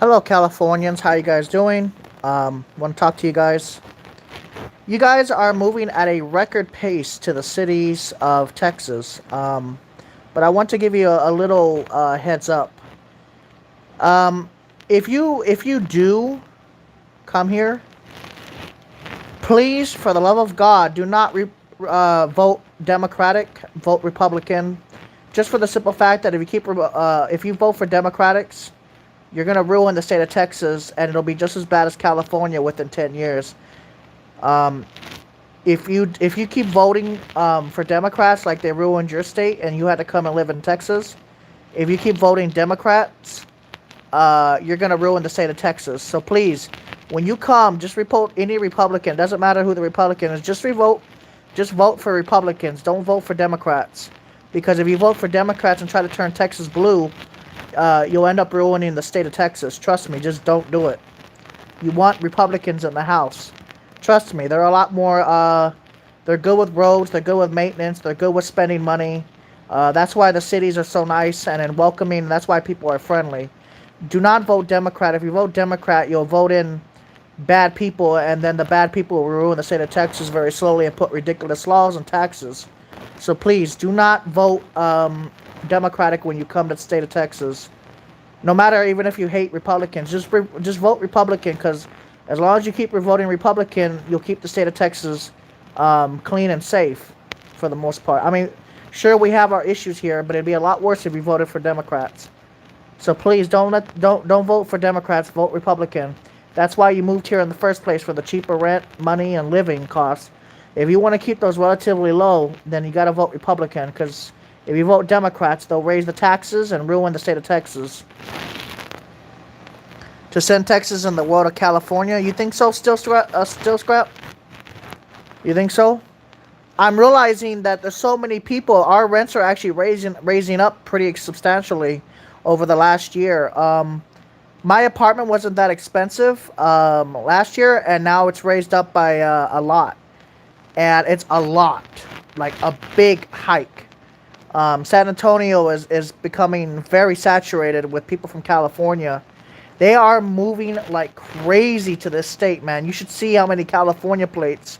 Hello, Californians. How you guys doing? Want to talk to you guys. You guys are moving at a record pace to the cities of Texas. But I want to give you a little heads up. Um, if you do come here, please, for the love of God, do not vote Democratic, vote Republican. Just for the simple fact that if you vote for Democrats, you're gonna ruin the state of Texas, and it'll be just as bad as California within 10 years. Um, if you keep voting for Democrats like they ruined your state, and you had to come and live in Texas, if you keep voting Democrats, you're gonna ruin the state of Texas. So please, when you come, just vote any Republican. Doesn't matter who the Republican is. Just vote for Republicans. Don't vote for Democrats, because if you vote for Democrats and try to turn Texas blue, you'll end up ruining the state of Texas. Trust me, just don't do it. You want Republicans in the House. Trust me, they're a lot more, they're good with roads, they're good with maintenance, they're good with spending money. That's why the cities are so nice and welcoming, and that's why people are friendly. Do not vote Democrat. If you vote Democrat, you'll vote in bad people, and then the bad people will ruin the state of Texas very slowly and put ridiculous laws and taxes. So please, do not vote Democratic when you come to the state of Texas. No matter, even if you hate Republicans, just vote Republican, because as long as you keep voting Republican, you'll keep the state of Texas clean and safe for the most part. I mean, sure, we have our issues here, but it'd be a lot worse if you voted for Democrats. So please don't vote for Democrats. Vote Republican. That's why you moved here in the first place, for the cheaper rent, money, and living costs. If you want to keep those relatively low, then you got to vote Republican, because if you vote Democrats, they'll raise the taxes and ruin the state of Texas. To send Texas in the world of California, you think so? Still scrap? You think so? I'm realizing that there's so many people. Our rents are actually raising up pretty substantially over the last year. My apartment wasn't that expensive last year, and now it's raised up by a lot. And it's a lot, like a big hike. San Antonio is becoming very saturated with people from California. They are moving like crazy to this state, man. You should see how many California plates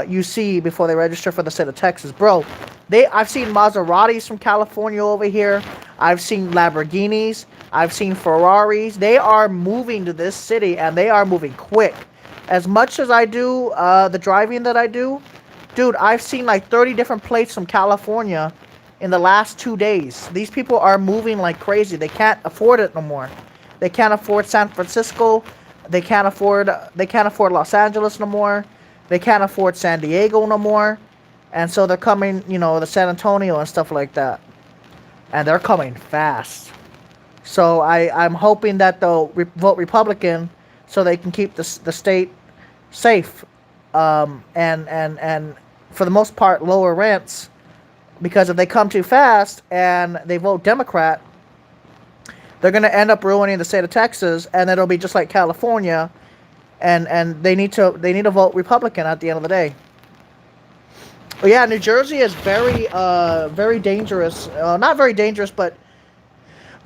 you see before they register for the state of Texas, bro. I've seen Maseratis from California over here. I've seen Lamborghinis. I've seen Ferraris. They are moving to this city, and they are moving quick. As much as I do the driving that I do, dude, I've seen like 30 different plates from California in the last 2 days. These people are moving like crazy. They can't afford it no more. They can't afford San Francisco. They can't afford Los Angeles no more. They can't afford San Diego no more. And so they're coming, to San Antonio and stuff like that. And they're coming fast. So I'm hoping that they'll vote Republican, so they can keep the state safe. And for the most part, lower rents. Because if they come too fast and they vote Democrat, they're going to end up ruining the state of Texas, and it'll be just like California, and they need to vote Republican at the end of the day. Oh, yeah, New Jersey is very dangerous. Not very dangerous, but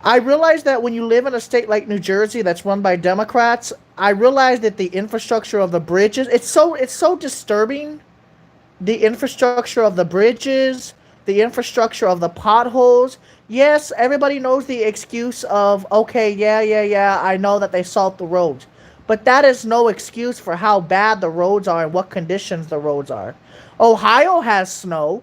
I realize that when you live in a state like New Jersey that's run by Democrats, I realize that the infrastructure of the bridges, it's so disturbing. The infrastructure of the bridges, the infrastructure of the potholes. Yes, everybody knows the excuse of, okay, yeah, I know that they salt the roads. But that is no excuse for how bad the roads are and what conditions the roads are. Ohio has snow.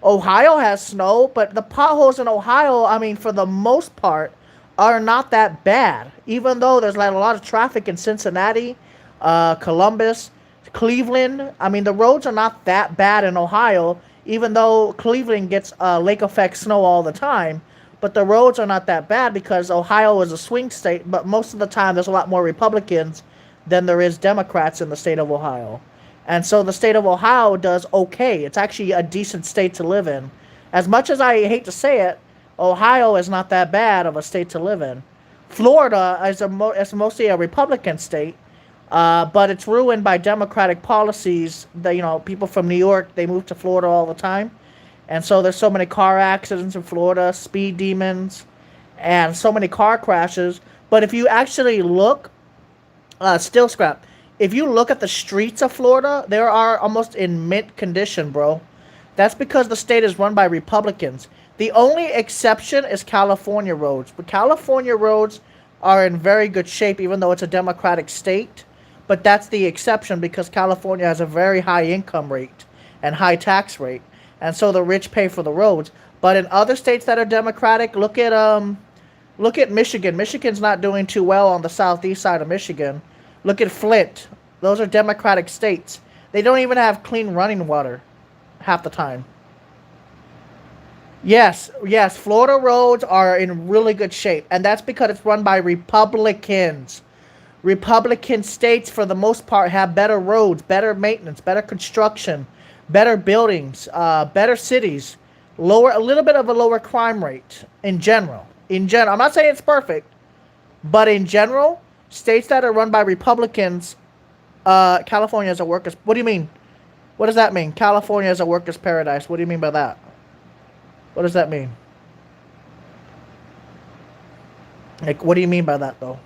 But the potholes in Ohio, I mean, for the most part, are not that bad. Even though there's like a lot of traffic in Cincinnati, Columbus, Cleveland. I mean, the roads are not that bad in Ohio, even though Cleveland gets lake effect snow all the time. But the roads are not that bad because Ohio is a swing state, but most of the time there's a lot more Republicans than there is Democrats in the state of Ohio. And so the state of Ohio does okay. It's actually a decent state to live in. As much as I hate to say it, Ohio is not that bad of a state to live in. Florida is mostly a Republican state, but it's ruined by Democratic policies. People from New York, they move to Florida all the time. And so there's so many car accidents in Florida, speed demons, and so many car crashes. But if you actually look, still scrap. If you look at the streets of Florida, they are almost in mint condition, bro. That's because the state is run by Republicans. The only exception is California roads. But California roads are in very good shape, even though it's a Democratic state. But that's the exception because California has a very high income rate and high tax rate. And so the rich pay for the roads. But in other states that are Democratic, look at Michigan. Michigan's not doing too well on the southeast side of Michigan. Look at Flint. Those are Democratic states. They don't even have clean running water half the time. Yes, yes, Florida roads are in really good shape, and that's because it's run by Republicans. Republican states, for the most part, have better roads, better maintenance, better construction, better buildings, better cities, a little bit of a lower crime rate in general. In general, I'm not saying it's perfect, but in general, states that are run by Republicans, California is a workers. What do you mean? What does that mean? California is a workers' paradise. What do you mean by that? What does that mean? Like, what do you mean by that, though?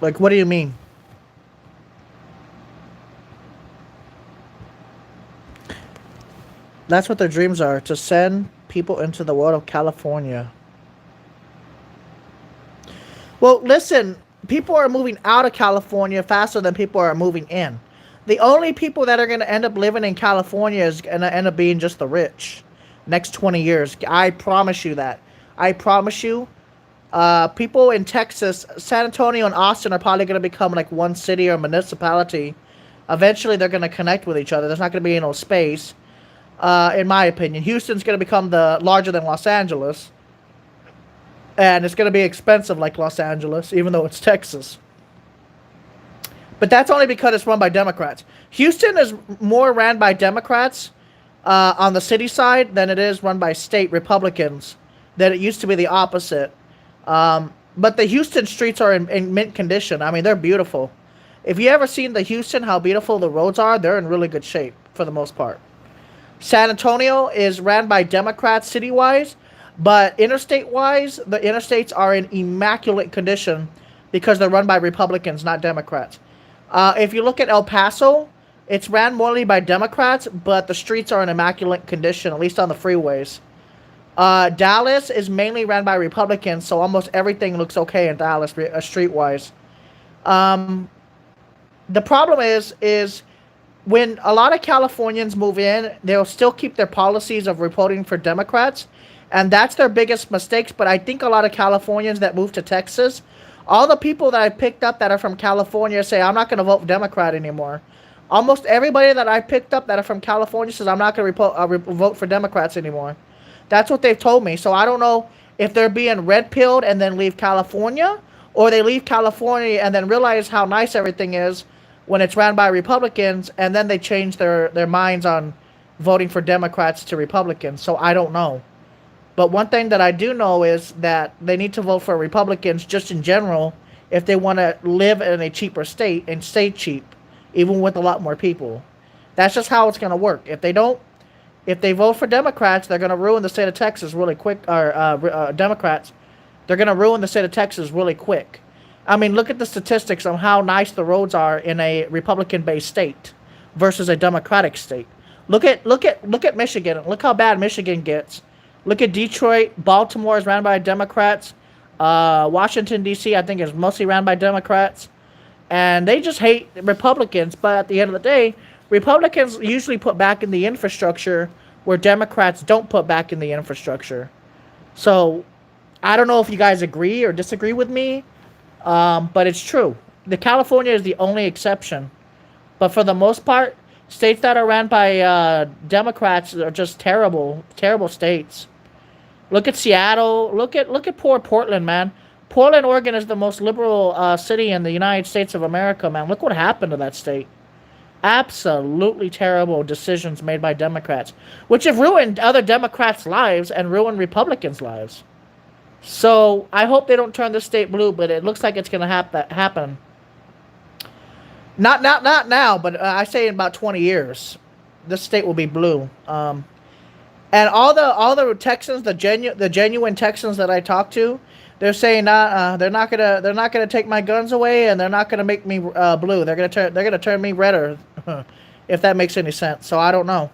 Like, what do you mean? That's what their dreams are, to send people into the world of California. Well, listen, people are moving out of California faster than people are moving in. The only people that are going to end up living in California is going to end up being just the rich. Next 20 years. I promise you that. I promise you. People in Texas, San Antonio and Austin are probably going to become like one city or municipality. Eventually, they're going to connect with each other. There's not going to be no space, in my opinion. Houston's going to become the larger than Los Angeles. And it's going to be expensive like Los Angeles, even though it's Texas. But that's only because it's run by Democrats. Houston is more ran by Democrats on the city side than it is run by state Republicans. That it used to be the opposite. But the Houston streets are in mint condition. I mean, they're beautiful. If you ever seen the Houston, how beautiful the roads are, they're in really good shape for the most part. San Antonio is ran by Democrats city-wise, but interstate-wise, the interstates are in immaculate condition because they're run by Republicans, not Democrats. If you look at El Paso, it's ran mostly by Democrats, but the streets are in immaculate condition, at least on the freeways. Dallas is mainly ran by Republicans, so almost everything looks okay in Dallas, street-wise. The problem is when a lot of Californians move in, they'll still keep their policies of voting for Democrats, and that's their biggest mistakes. But I think a lot of Californians that move to Texas, all the people that I picked up that are from California say, I'm not going to vote Democrat anymore. Almost everybody that I picked up that are from California says, I'm not going to vote for Democrats anymore. That's what they've told me. So I don't know if they're being red-pilled and then leave California, or they leave California and then realize how nice everything is when it's ran by Republicans, and then they change their minds on voting for Democrats to Republicans. So I don't know. But one thing that I do know is that they need to vote for Republicans just in general if they want to live in a cheaper state and stay cheap, even with a lot more people. That's just how it's going to work. If they vote for Democrats, they're going to ruin the state of Texas really quick. Or Democrats, they're going to ruin the state of Texas really quick. I mean, look at the statistics on how nice the roads are in a Republican-based state versus a Democratic state. Look at Michigan. Look how bad Michigan gets. Look at Detroit. Baltimore is ran by Democrats. Washington, D.C., I think is mostly ran by Democrats. And they just hate Republicans. But at the end of the day, Republicans usually put back in the infrastructure where Democrats don't put back in the infrastructure. So, I don't know if you guys agree or disagree with me, but it's true. The California is the only exception. But for the most part, states that are ran by Democrats are just terrible, terrible states. Look at Seattle. Look at poor Portland, man. Portland, Oregon is the most liberal city in the United States of America, man. Look what happened to that state. Absolutely terrible decisions made by Democrats, which have ruined other Democrats' lives and ruined Republicans' lives. So I hope they don't turn the state blue, but it looks like it's going to happen. Not now, but I say in about 20 years, this state will be blue. And all the Texans, the genuine Texans that I talk to, they're saying they're not gonna take my guns away, and they're not gonna make me blue. They're gonna turn me redder, if that makes any sense. So I don't know.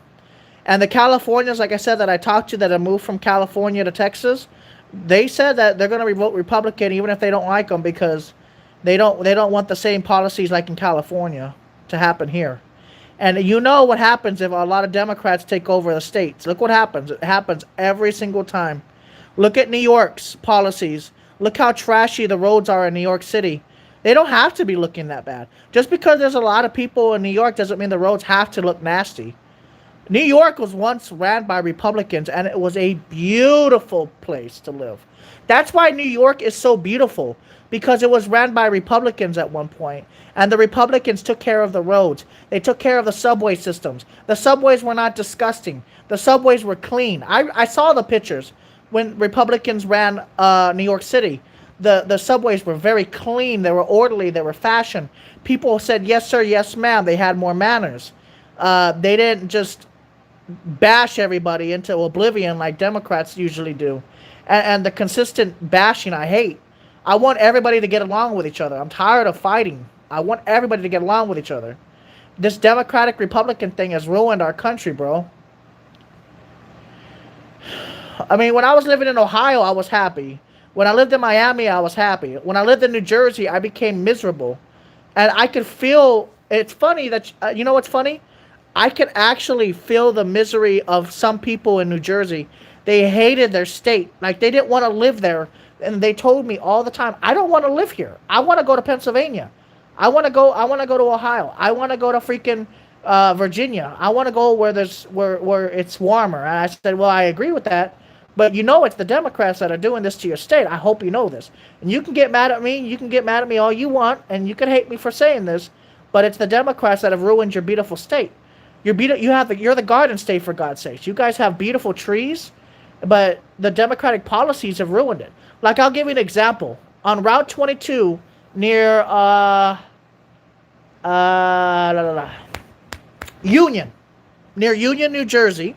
And the Californians, like I said, that I talked to that have moved from California to Texas, they said that they're gonna vote Republican even if they don't like them because they don't want the same policies like in California to happen here. And you know what happens if a lot of Democrats take over the states. Look what happens. It happens every single time. Look at New York's policies. Look how trashy the roads are in New York City. They don't have to be looking that bad. Just because there's a lot of people in New York doesn't mean the roads have to look nasty. New York was once ran by Republicans, and it was a beautiful place to live. That's why New York is so beautiful, because it was ran by Republicans at one point, and the Republicans took care of the roads. They took care of the subway systems. The subways were not disgusting. The subways were clean. I saw the pictures when Republicans ran New York City. The subways were very clean. They were orderly. They were fashion. People said, yes, sir, yes, ma'am. They had more manners. They didn't just bash everybody into oblivion like Democrats usually do. And the consistent bashing I hate. I want everybody to get along with each other. I'm tired of fighting. I want everybody to get along with each other. This Democratic Republican thing has ruined our country, bro. I mean, when I was living in Ohio, I was happy. When I lived in Miami, I was happy. When I lived in New Jersey, I became miserable. And I could feel, it's funny that, you know what's funny? I could actually feel the misery of some people in New Jersey. They hated their state. Like, they didn't want to live there. And they told me all the time, I don't want to live here. I want to go to Pennsylvania. I want to go to Ohio. I want to go to freaking Virginia. I want to go where it's warmer. And I said, well, I agree with that. But you know it's the Democrats that are doing this to your state. I hope you know this. And you can get mad at me. You can get mad at me all you want. And you can hate me for saying this. But it's the Democrats that have ruined your beautiful state. You're the Garden State, for God's sakes. You guys have beautiful trees. But the Democratic policies have ruined it. Like, I'll give you an example. On Route 22 near Union, New Jersey.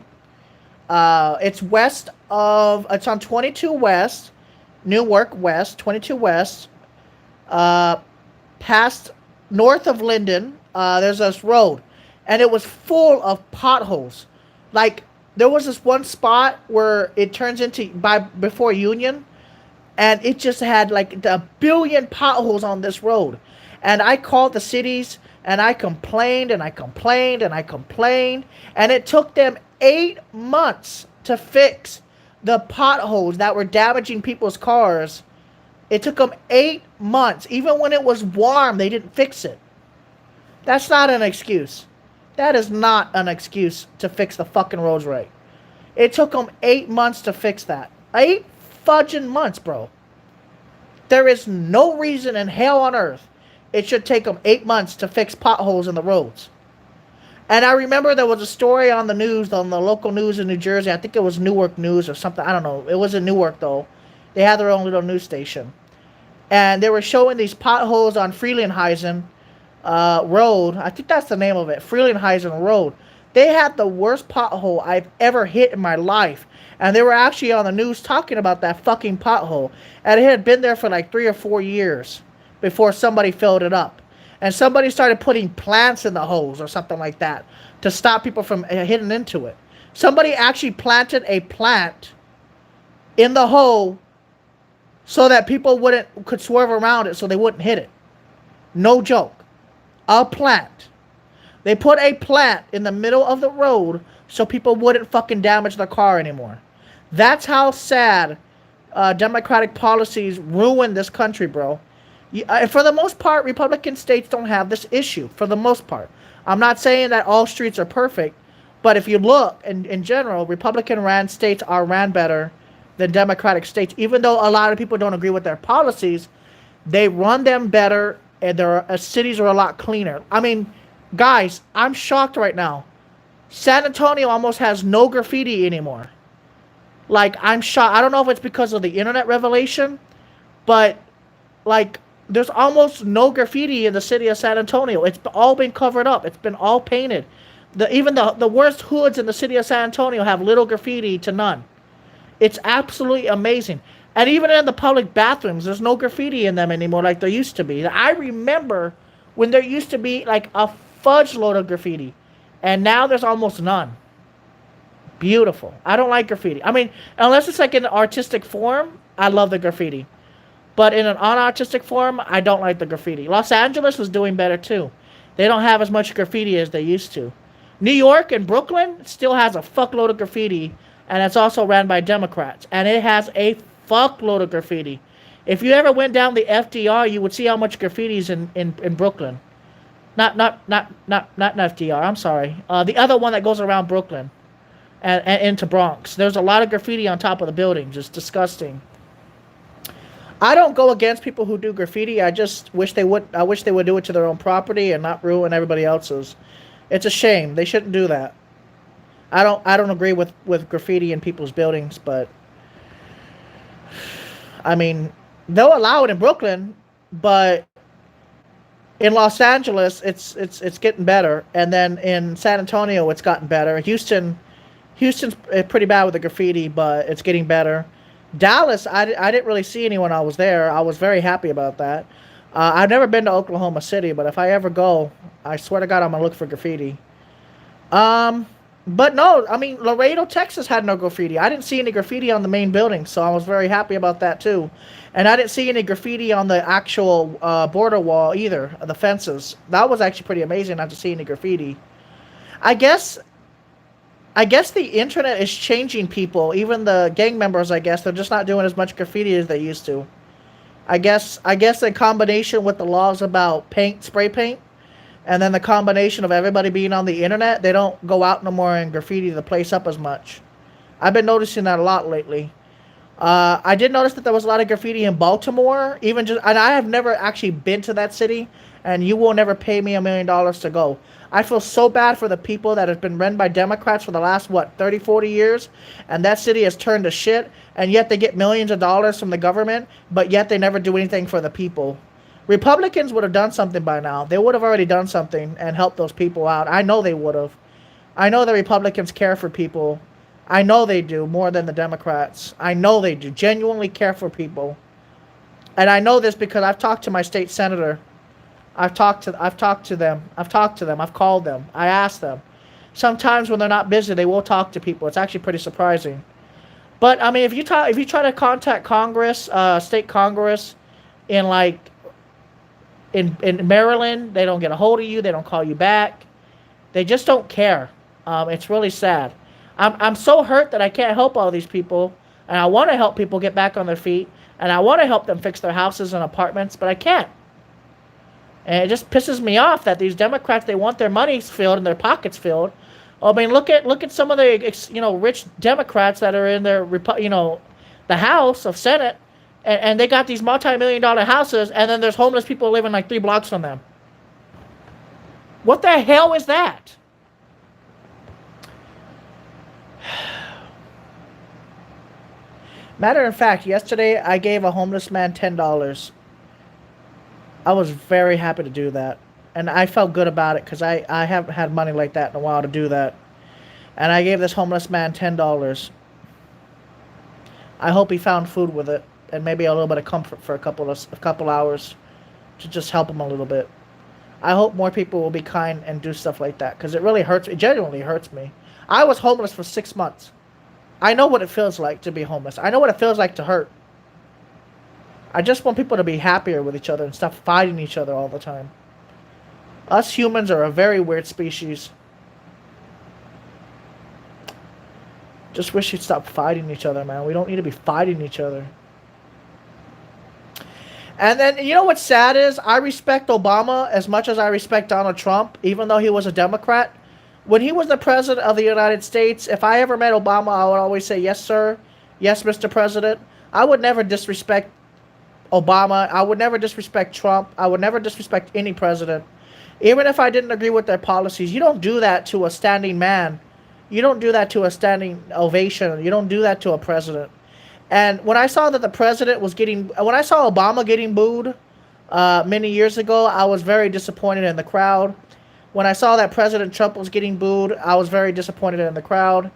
It's it's on 22 West, Newark West, 22 West, past north of Linden. There's this road, and it was full of potholes. Like, there was this one spot where it turns into before Union, and it just had like a billion potholes on this road. And I called the cities, and I complained, and I complained, and I complained, and it took them 8 months to fix the potholes that were damaging people's cars. It took them 8 months. Even when it was warm, they didn't fix it. That's not an excuse. That is not an excuse to fix the fucking roads right. It took them 8 months to fix that. 8 fudging months, bro. There is no reason in hell on earth it should take them 8 months to fix potholes in the roads. And I remember there was a story on the news, on the local news in New Jersey. I think it was Newark News or something. I don't know. It was in Newark, though. They had their own little news station. And they were showing these potholes on Frelinghuysen Road. I think that's the name of it. Frelinghuysen Road. They had the worst pothole I've ever hit in my life. And they were actually on the news talking about that fucking pothole. And it had been there for like 3 or 4 years before somebody filled it up. And somebody started putting plants in the holes or something like that to stop people from hitting into it. Somebody actually planted a plant in the hole so that people could swerve around it so they wouldn't hit it. No joke. A plant. They put a plant in the middle of the road so people wouldn't fucking damage their car anymore. That's how sad Democratic policies ruin this country, bro. For the most part, Republican states don't have this issue, for the most part. I'm not saying that all streets are perfect, but if you look, in general, Republican-ran states are ran better than Democratic states. Even though a lot of people don't agree with their policies, they run them better, and their cities are a lot cleaner. I mean, guys, I'm shocked right now. San Antonio almost has no graffiti anymore. Like, I'm shocked. I don't know if it's because of the internet revelation, but, like, There's almost no graffiti in the city of San Antonio. It's all been covered up. It's been all painted. Even the worst hoods in the city of San Antonio have little graffiti to none. It's absolutely amazing. And even in the public bathrooms, there's no graffiti in them anymore like there used to be. I remember when there used to be like a fudge load of graffiti, and now there's almost none. Beautiful. I don't like graffiti. I mean, unless it's like in an artistic form, I love the graffiti. But in an unartistic form, I don't like the graffiti. Los Angeles was doing better too. They don't have as much graffiti as they used to. New York and Brooklyn still has a fuckload of graffiti, and it's also ran by Democrats. And it has a fuckload of graffiti. If you ever went down the FDR, you would see how much graffiti is in Brooklyn. Not FDR. I'm sorry. The other one that goes around Brooklyn and into Bronx. There's a lot of graffiti on top of the buildings. It's disgusting. I don't go against people who do graffiti. I just wish they would. I wish they would do it to their own property and not ruin everybody else's. It's a shame. They shouldn't do that. I don't agree with graffiti in people's buildings, but I mean, they'll allow it in Brooklyn, but in Los Angeles, it's getting better, and then in San Antonio, it's gotten better. Houston's pretty bad with the graffiti, but it's getting better. Dallas, I didn't really see anyone. I was there. I was very happy about that. I've never been to Oklahoma City, but if I ever go, I swear to God, I'm gonna look for graffiti. But no, I mean, Laredo, Texas had no graffiti. I didn't see any graffiti on the main building, so I was very happy about that too. And I didn't see any graffiti on the actual border wall either, the fences. That was actually pretty amazing not to see any graffiti. I guess the internet is changing people. Even the gang members, I guess, they're just not doing as much graffiti as they used to. I guess in combination with the laws about spray paint, and then the combination of everybody being on the internet, they don't go out no more and graffiti the place up as much. I've been noticing that a lot lately. I did notice that there was a lot of graffiti in Baltimore, and I have never actually been to that city, and you will never pay me $1 million to go. I feel so bad for the people that have been run by Democrats for the last, 30, 40 years, and that city has turned to shit, and yet they get millions of dollars from the government, but yet they never do anything for the people. Republicans would have done something by now. They would have already done something and helped those people out. I know they would have. I know the Republicans care for people. I know they do more than the Democrats. I know they do. Genuinely care for people. And I know this because I've talked to my state senator. I've talked to them. I've called them. I asked them. Sometimes when they're not busy, they will talk to people. It's actually pretty surprising. But I mean, if you try to contact Congress, state Congress, in Maryland, they don't get a hold of you. They don't call you back. They just don't care. It's really sad. I'm so hurt that I can't help all these people, and I want to help people get back on their feet, and I want to help them fix their houses and apartments, but I can't. And it just pisses me off that these Democrats, they want their monies filled and their pockets filled. I mean, look at some of the rich Democrats that are in their the House of Senate, and they got these multi-million-dollar houses, and then there's homeless people living like 3 blocks from them. What the hell is that? Matter of fact, yesterday I gave a homeless man $10. I was very happy to do that. And I felt good about it because I haven't had money like that in a while to do that. And I gave this homeless man $10. I hope he found food with it and maybe a little bit of comfort for a couple hours to just help him a little bit. I hope more people will be kind and do stuff like that because it really hurts. It genuinely hurts me. I was homeless for 6 months. I know what it feels like to be homeless. I know what it feels like to hurt. I just want people to be happier with each other and stop fighting each other all the time. Us humans are a very weird species. Just wish you'd stop fighting each other, man. We don't need to be fighting each other. And then, you know what's sad is, I respect Obama as much as I respect Donald Trump, even though he was a Democrat. When he was the president of the United States, if I ever met Obama, I would always say, yes, sir. Yes, Mr. President. I would never disrespect Obama. I would never disrespect Trump. I would never disrespect any president. Even if I didn't agree with their policies, you don't do that to a standing man. You don't do that to a standing ovation. You don't do that to a president. And when I saw that the president was when I saw Obama getting booed Many years ago, I was very disappointed in the crowd. When I saw that President Trump was getting booed, I was very disappointed in the crowd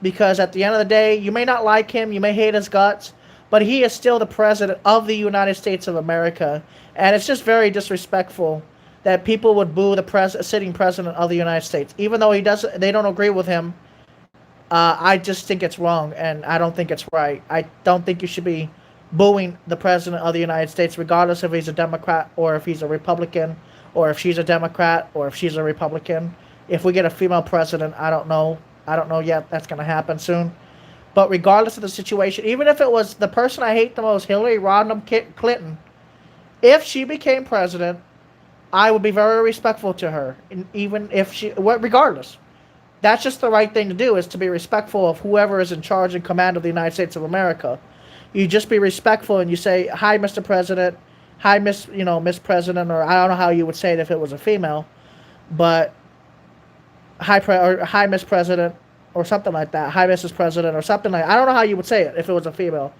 because at the end of the day, you may not like him, you may hate his guts, but he is still the president of the United States of America, and it's just very disrespectful that people would boo the sitting president of the United States, even though they don't agree with him. I just think it's wrong, and I don't think it's right. I don't think you should be booing the president of the United States, regardless if he's a Democrat or if he's a Republican, or if she's a Democrat or if she's a Republican. If we get a female president, I don't know. I don't know yet. That's going to happen soon. But regardless of the situation, even if it was the person I hate the most, Hillary Rodham Clinton, if she became president, I would be very respectful to her, and even if regardless. That's just the right thing to do, is to be respectful of whoever is in charge and command of the United States of America. You just be respectful and you say, "Hi, Mr. President. Hi, Miss President," or I don't know how you would say it if it was a female, but hi, Miss President, or something like that. Hi, Mrs. President, or something like. I don't know how you would say it if it was a female.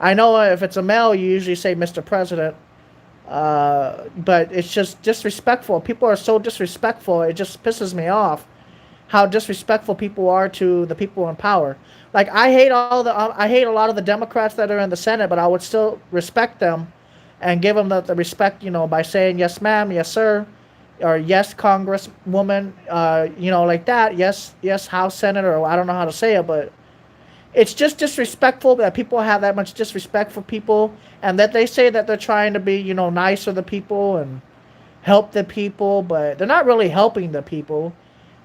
I know if it's a male, you usually say Mr. President. But it's just disrespectful. People are so disrespectful. It just pisses me off how disrespectful people are to the people in power. Like I hate a lot of the Democrats that are in the Senate, but I would still respect them and give them the respect, by saying yes, ma'am, yes, sir, or yes, Congresswoman, like that. Yes, yes, House Senator. Or I don't know how to say it, but it's just disrespectful that people have that much disrespect for people, and that they say that they're trying to be, nice to the people and help the people, but they're not really helping the people.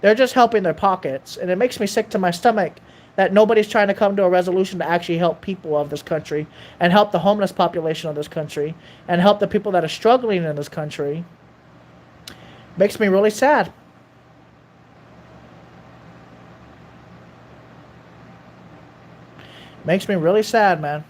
They're just helping their pockets, and it makes me sick to my stomach that nobody's trying to come to a resolution to actually help people of this country and help the homeless population of this country and help the people that are struggling in this country. Makes me really sad. Makes me really sad, man.